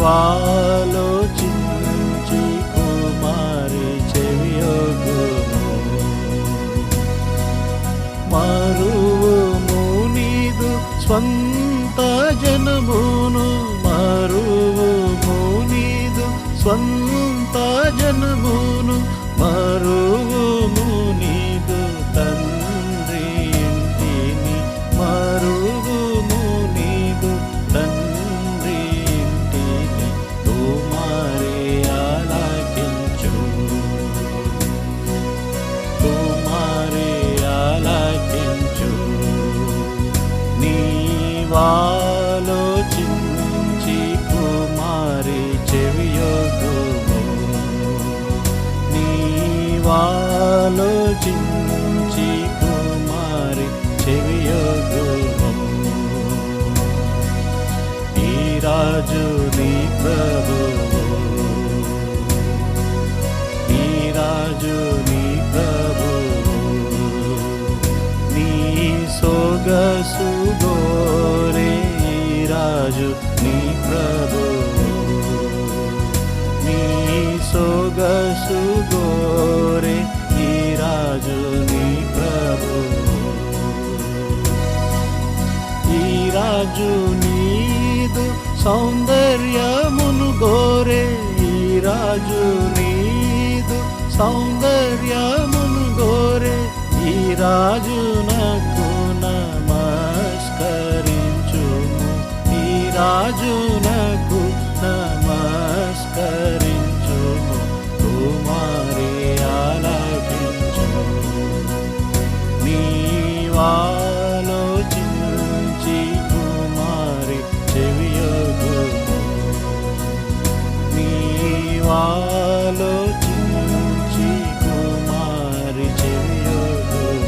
నీవాలోచించి కుమారి చెవియొగ్గుము. మరువుము నీదు స్వంత జనమును, మరువుము నీదు స్వంత జనమును, మరువుము నీదు తండ్రి ఇంటిని, మరువుము నీదు తండ్రి ఇంటిని. కుమారి ఆలకించు, కుమారి ఆలకించు. నీవాలోచించి కుమారి చెవియొగ్గుము. నీవాలోచించి కుమారి చెవియొగ్గుము. ఈ రాజు నీ ప్రభువు, ఈ రాజు నీ ప్రభువు. నీ సొగసు గోరే ఈ రాజు నీ ప్రభువు, నీ సొగసు గోరే ఈ రాజు నీ ప్రభువు. ఈ రాజు నీదు సౌందర్యమును గోరే, ఈ రాజు నీదు సౌందర్యమును గోరే. ఈ రాజు నాకు నమస్కరించుము, ఈ రాజు నాకు నమస్కరించుము. కుమారి ఆలకించు, నీవాలోచించి కుమారి చెవియొగ్గుము. నీవాలోచించి కుమారి చెవియొగ్గుము.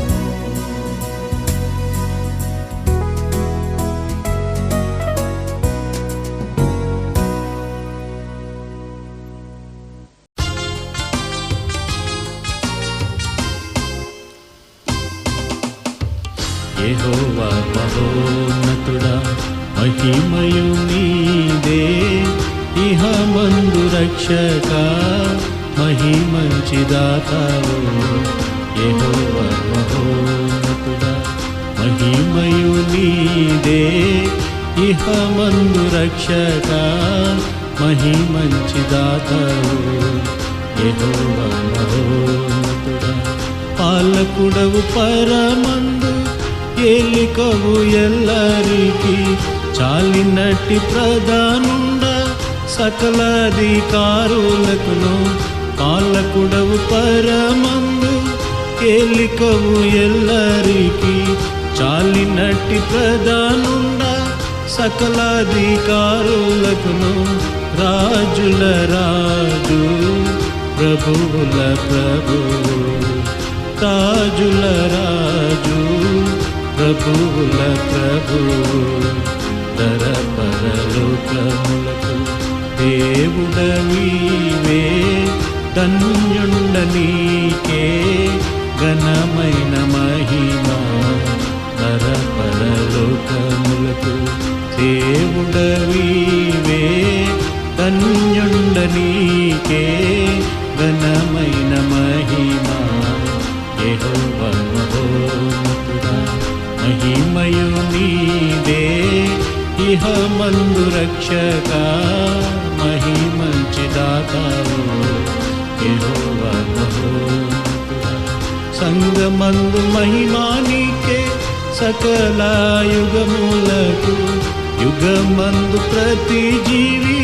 యెహోవా మహోన్నతుడా, మహిమయు నీదే. ఇహమందు రక్షక, మహిమంచి దాతావు. యెహోవా మహోన్నతుడా, మహిమయు నీదే. ఇహమందు రక్షక, మహిమంచి దాతావు. యెహోవా మహోన్నతుడా, పాలకుడవు పరమందు, ఏలికవు ఎల్లరికి. చాలినట్టి ప్రధానుండ సకలాధికారులకును. పాలకుడవు పరమందు, ఏలికవు ఎల్లరికి. చాలినట్టి ప్రధానుండ సకలాధికారులకును. రాజుల రాజు, ప్రభువుల ప్రభువు, రాజుల రాజు, ప్రభువుల ప్రభువు. ధర పరలోకములకు దేవుడవీవే. ధన్యుండ నీకే ఘనమైన మహిమ. ధర పరలోకములకు దేవుడవీవే. ధన్యుండ నీకే ఘనమైన మహిమ. యెహోవా మహోన్నతుడా, మహిమయు నీదే. ఇహమందు రక్షక, మహిమంచి దాతావు. యెహోవా మహోన్నతుడా, సంగమందు మహిమా నీకే. సకల యుగములకు యుగమందు ప్రతి జీవి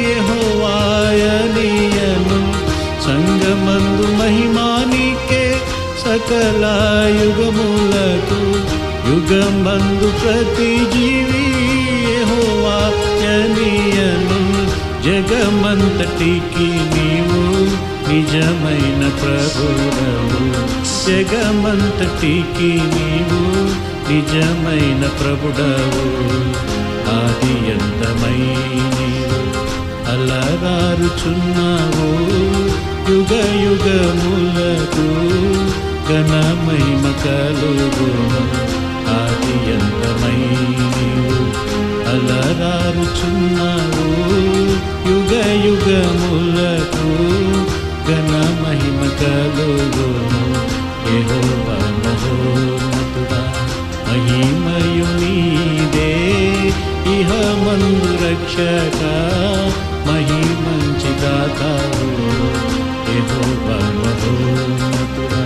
యెహోవాయనియను. సంగమందు మహిమా నీకే. సకల యుగములకు యుగమందు ప్రతి జీవి యెహోవాయనియను. జగమంతటికి నీవు నిజమైన ప్రభుడవు. జగమంతటికి నీవు నిజమైన ప్రభుడవు. ఆది అంతమై నీవు అలరారుచున్నావు. యుగ యుగములకు ఘనమహిమ కలుగును. ఆది అంతమై నీవు అలరారుచున్నావు. మహిమంచి దాతావు యెహోవా మహోన్నతుడా.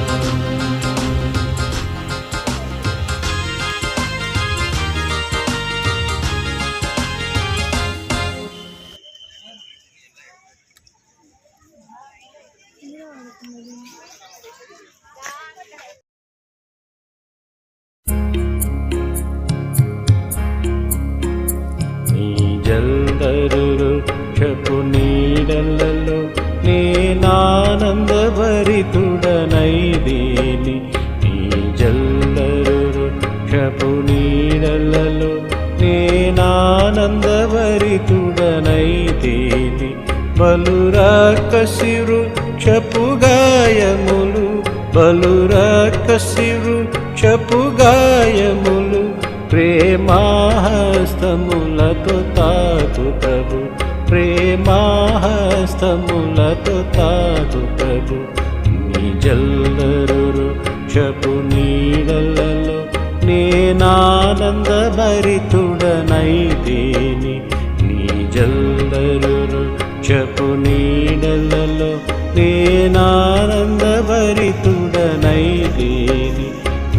నీ జల్దరు వృక్షపు నీడలలో నేనానందభరితుడనైదేని. నీ జల్దరు వృక్షపు నీడలలో నేనానందభరితుడనైదేని. బలురాకసి వృక్షపు గాయములు, బలురాకసి వృక్షపు గాయములు ప్రేమాహస్తములతో తాకు ప్రభు, ప్రేమాహస్తములతో తాకు ప్రభు. నీ జల్దరు వృక్షపు నీడలలో నేనానందభరితుడనైదేని. నీ జల్దరు వృక్షపు నీడలలో నేనానందభరితుడనైదేని.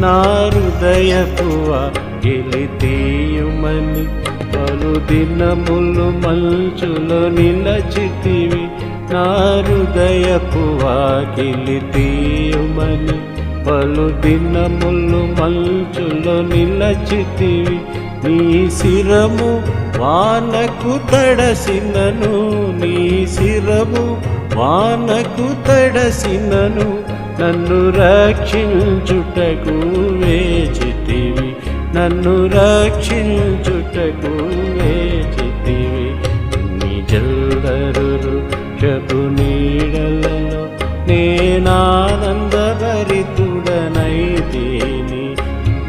నా హృదయపు వాకిలితీయుమని పలు దినములు మంచులో నిలచితివి. నా హృదయపు వాకిలితీయుమని పలు దినములు మంచులో నిలచితివి. నీ శిరము వానకు తడసినను, నీ శిరము వానకు తడసినను నన్ను రక్షించుటకు వేచితివి, నన్ను రక్షించుటకు వేచితివి. నీ జల్దరు వృక్షపు నీడలలో నేనానందభరితుడనైదేని.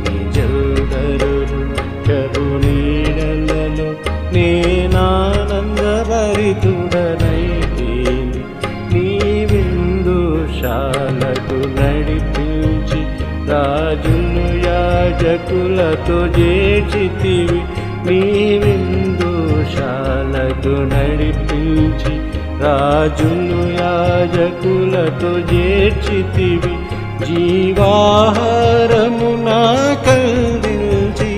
నీ జల్దరు వృక్షపు నీడలలో నేనానందభరితుడనైదేని. నీ విందుశాలకు నడిపించి రాజులు యాజకులతో చేర్చితివి. నీ విందుశాలకు నడిపించి రాజులు యాజకులతో చేర్చితివి. జీవాహారము నాకందించి,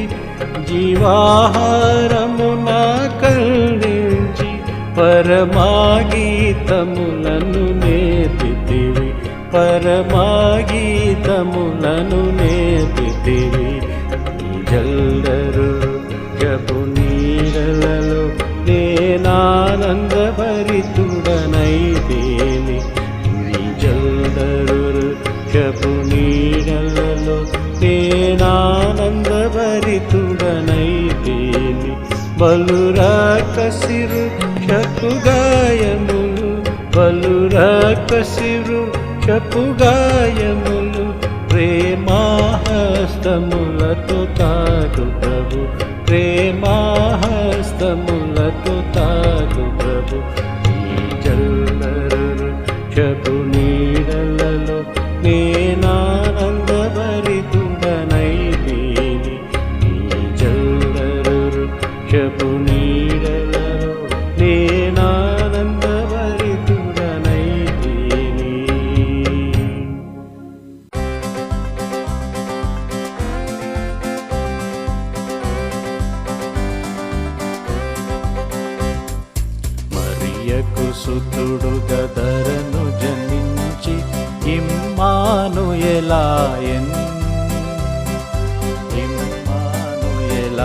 జీవాహారము నాకందించి పరమాగీతములను నేర్పితివి, పరమాగీతములను నేర్పితివి. నీ జల్దరు వృక్షపు నీడలలో నేనానందభరితుడనైదేని. నీ జల్దరు వృక్షపు నీడలలో నేనానందభరితుడనైదేని. బలురాకసి వృక్షపు గాయములు, బలురాకసి వృక్షపు గాయములు ప్రేమాహస్తములతో తాకు ప్రభు, ప్రేమాహస్తములతో తాకు ప్రభు. ఈ జల్దరు వృక్షపు నీడలలో నేనానందభరితుడనైదేని. ఈ జల్దరు వృక్షపు నీడలలో నేనానందభరితుడనైదేని. మరియకు సుతుడు గదరను జనించి ఇమ్మానుయేలాయెన్, ఇమ్మానుయేలాయెన్.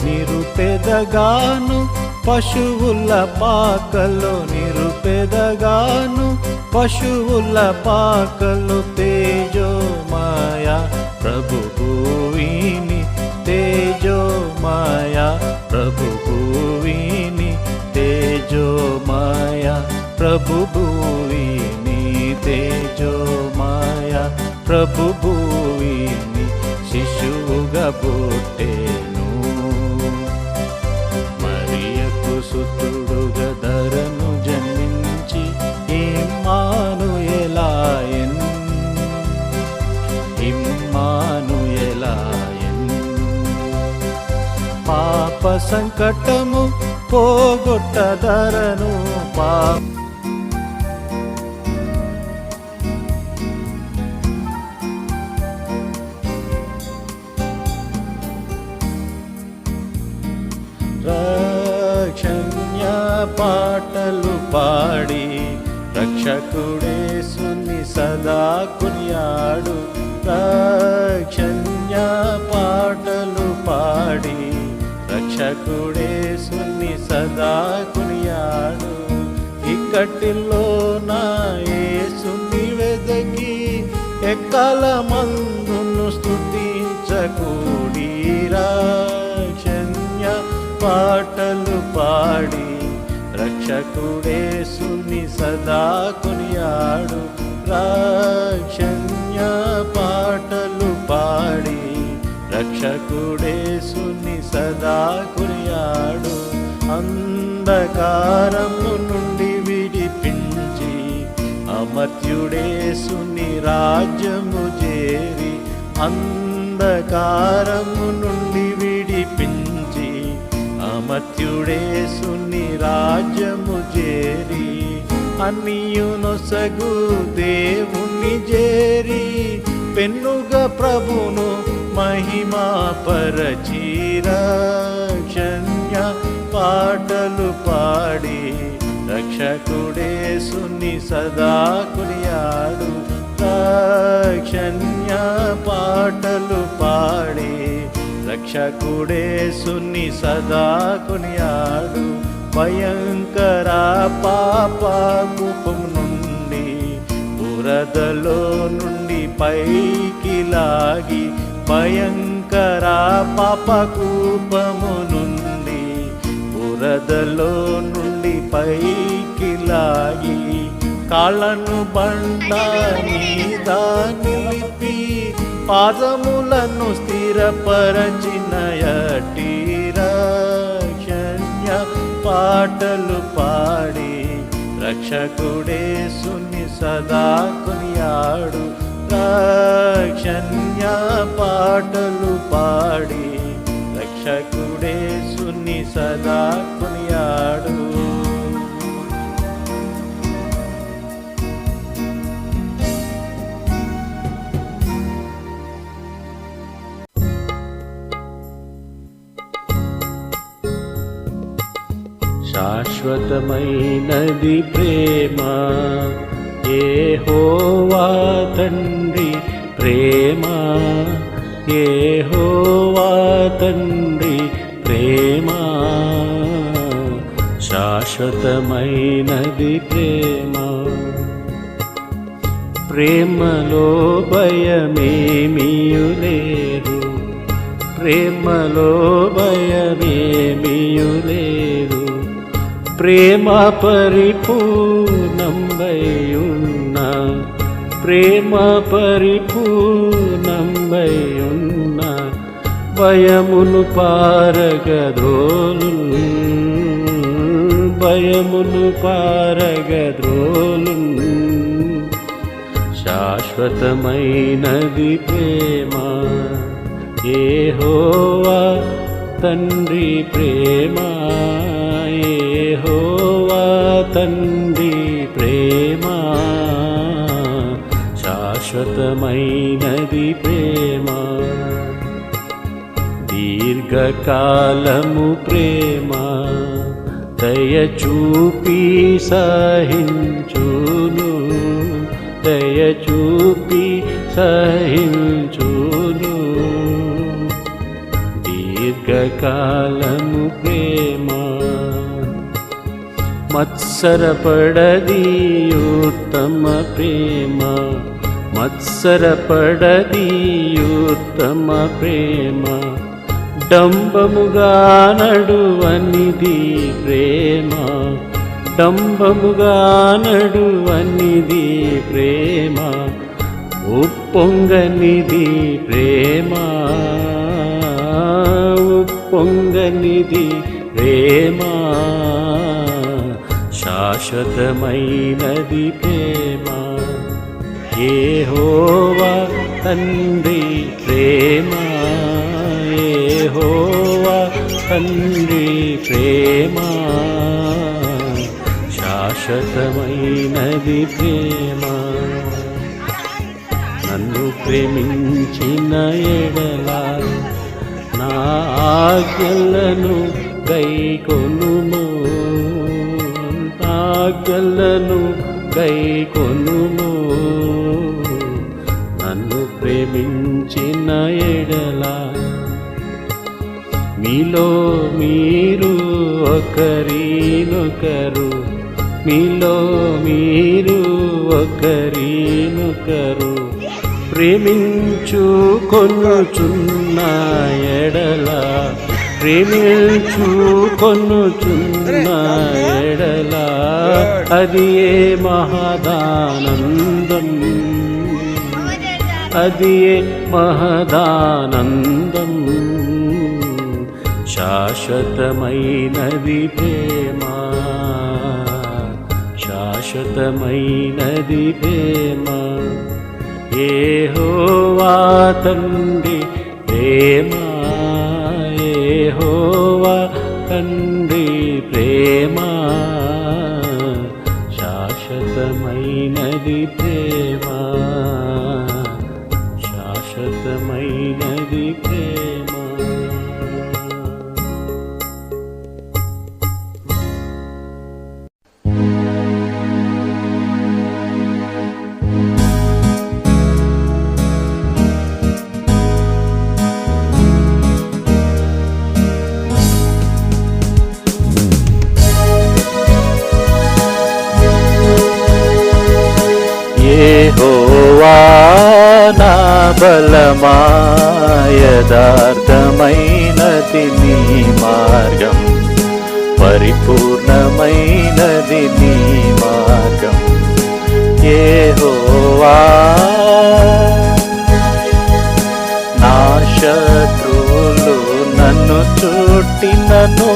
నిరుపేదగాను పశువుల పాకలో, నిరుపేదగాను పశువుల పాకలో తేజోమాయ ప్రభు భూమిని, తేజోమాయ ప్రభు భూమిని, తేజోమాయ ప్రభు భూమిని, తేజోమాయ ప్రభు భూమిని శిశువుగా పుట్టెను. మరియకు సుతుడు గదరను జన్మించి ఇమ్మానుయేలాయెన్, ఇమ్మానుయేలాయెన్. పాప సంకటము పోగొట్టదరను రక్షణ్య పాటలు పాడి రక్షకుడేసుని సదా కొనియాడు. రక్షణ్య పాటలు పాడి రక్షకుడేసుని సదా కొనియాడు. ఇక్కటిలో నా యేసుని వెదకి ఎక్కల మందును స్తుతించకూడి రక్షణ్య పాటలు పాడి రక్షకుడేసుని సదా కొనియాడు. రక్షణ్య పాటలు పాడి రక్షకుడేసుని సదా కొనియాడు. అంధకారము నుండి విడిపించి అమర్త్యుడేసుని రాజ్యము చేరి, అంధకారము నుండి విడిపించి అమర్త్యుడేసుని రాజ్యము చేరి, అన్నియునొసగు దేవుణ్ణి చేరి పెన్నుగా ప్రభును మహిమా పరచి రక్షణ్య పాటలు పాడి రక్షకుడేసుని సదా కొనియాడు. రక్షణ్య పాటలు పాడి రక్షకుడేసుని సదా కొనియాడు. భయంకర పాప కూపం నుండి బురదలో నుండి పైకి లాగి, భయంకర పాప కూపము నుండి బురదలో నుండి పైకి లాగి, కాళ్ళను బండ మీద నిలిపి పాదములను స్థిరపరచిన యటి రక్షణ్య పాటలు పాడి రక్షకుడేసుని సదా కొనియాడు. రక్షణ్య పాటలు పాడి రక్షకుడేసుని సదా కొనియాడు. శాశ్వతమైనది ప్రేమ యెహోవా తండ్రి ప్రేమ, యెహోవా తండ్రి ప్రేమ. శాశ్వతమైనది ప్రేమ. ప్రేమలో భయమేమియు లేదు, ప్రేమలో భయమేమియు లేదు. ప్రేమ పరిపూర్ణంబైయున్న, ప్రేమ పరిపూర్ణంబైయున్న, భయమును పారగద్రోలు, భయమును పారగద్రోలు. శాశ్వతమైనది ప్రేమ యెహోవా తండ్రి ప్రేమ, యెహోవా తండ్రి ప్రేమ. శాశ్వతమైనది ప్రేమ. దీర్ఘకాలము ప్రేమ దయచూపి సహించును, దయచూపి సహించును. దీర్ఘకాలము ప్రేమ. మత్సరపడది ఉత్తమ ప్రేమ, మత్సరపడది ఉత్తమ ప్రేమ. డంబముగా నడువనిది ప్రేమ, డంబముగా నడువనిది ప్రేమ. ఉప్పొంగనిది ప్రేమ, ఉప్పొంగనిది ప్రేమ. శాశ్వతమైనది ప్రేమ. యెహోవా తండ్రి ప్రేమ, యెహోవా తండ్రి ప్రేమ శాశ్వతమైనది ప్రేమ. నన్ను ప్రేమించిన ఎడల నా ఆజ్ఞలను గైకొనుము, ఆజ్ఞలను గైకొనుము. నన్ను ప్రేమించిన ఎడల మీలో మీరు ఒకరినొకరు, మీలో మీరు ఒకరినొకరు ప్రేమించుకొనుచున్న ఎడల, ప్రేమించుకొనుచున్న ఎడల అది ఏ మహదానందం, అది ఏ మహదానందం. శాశ్వతమైనది ప్రేమ, శాశ్వతమైనది ప్రేమ. యెహోవా తండ్రి ప్రేమ, యెహోవా తండ్రి ప్రేమ శాశ్వతమైనది ప్రేమ, శాశ్వతమైనది ప్రేమ. యెహోవా నా బలమా, యథార్థమైనది నీ మార్గం, పరిపూర్ణమైనది నీ మార్గం. యెహోవా నా శత్రువులు నన్ను చుట్టినను,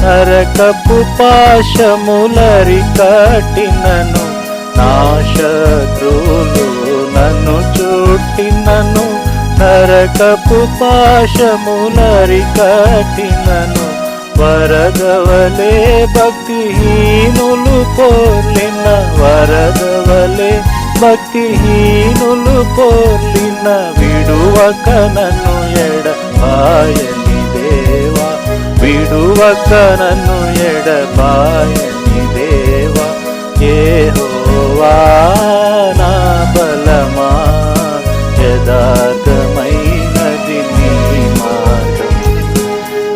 నరకపు పాశములరికట్టినను. నా శత్రువులు నన్ను చుట్టినను, నరకపు పాశములరికట్టినను. వరదవలే భక్తిహీనులు పొర్లిన, వరదవలే భక్తిహీనులు పొర్లిన. విడువక నన్ను ఎడబాయని దేవా, విడువక నన్ను ఎడబాయని దేవా. యెహోవా నా బలమా, యథార్థమైనది నీ మార్గం,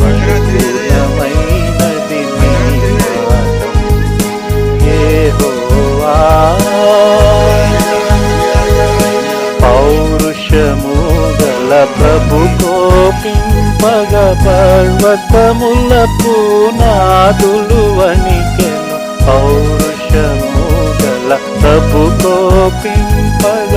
పరిపూర్ణమైనది నీ మార్గం. యెహోవా పౌరుషము గల ప్రభు కోపింపగ, పర్వతముల పునాదులు వణికెను. పౌరుషము గల ప్రభు కోపింపగ,